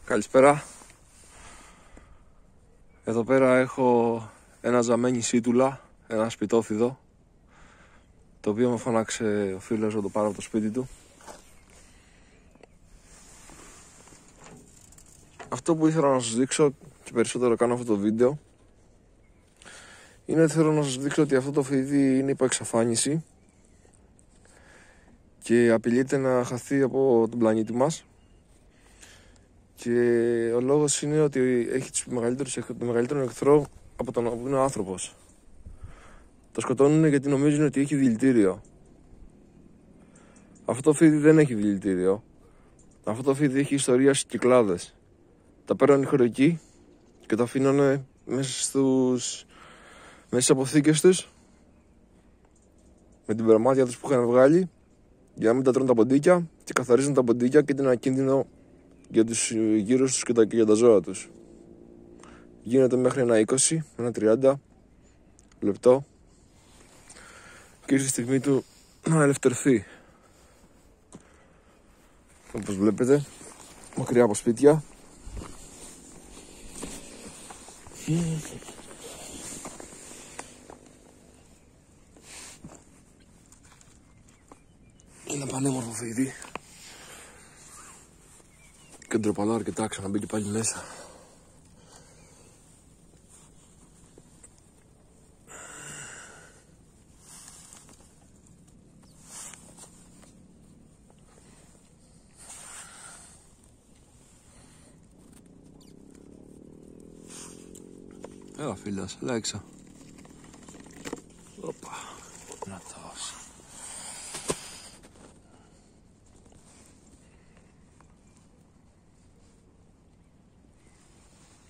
Καλησπέρα. Εδώ πέρα έχω ένα ζαμένη σίτουλα, ένα σπιτόφιδο, το οποίο με φώναξε ο φίλος να το πάρω από το σπίτι του. Αυτό που ήθελα να σας δείξω και περισσότερο κάνω αυτό το βίντεο είναι ότι θέλω να σας δείξω ότι αυτό το φίδι είναι υπό εξαφάνιση και απειλείται να χαθεί από τον πλανήτη μας. Και ο λόγος είναι ότι έχει το μεγαλύτερο εχθρό από τον οποίο είναι ο άνθρωπος. Το σκοτώνουν γιατί νομίζουν ότι έχει δηλητήριο. Αυτό το φίδι δεν έχει δηλητήριο. Αυτό το φίδι έχει ιστορία στις Κυκλάδες. Τα παίρνουν οι χωρικοί και τα αφήνουν μέσα στις αποθήκες τους με την περμάτια τους που είχαν βγάλει για να μην τα τρώνε τα ποντίκια, και καθαρίζουν τα ποντίκια και είναι ένα κίνδυνο για τους γύρους τους και για τα ζώα τους. Γίνεται μέχρι ένα 20, ένα 30 λεπτό και ήρθε η στιγμή του να ελευθερθεί. Όπως βλέπετε, μακριά από σπίτια. Είναι πανέμορφο φίδι και ντροπαλό αρκετά, ξαναμπήκε πάλι μέσα. Έλα φίλος, έλα έξω. Οπα, να τός.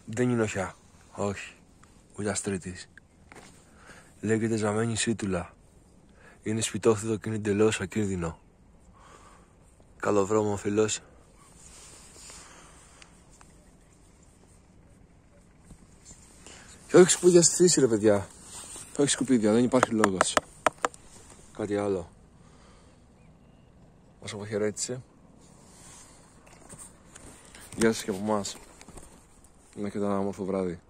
Δεν είναι οχιά, όχι, ούτε αστρίτης. Λέγεται ζαμένη σίτουλα. Είναι σπιτόφιδο και είναι εντελώς ακίνδυνο. Καλό δρόμο φίλος. Και όχι σκουπίδια στη φύση ρε παιδιά. Όχι σκουπίδια, δεν υπάρχει λόγος. Κάτι άλλο. Μας αποχαιρέτησε. Γεια σας και από εμάς. Να έχετε ένα όμορφο βράδυ.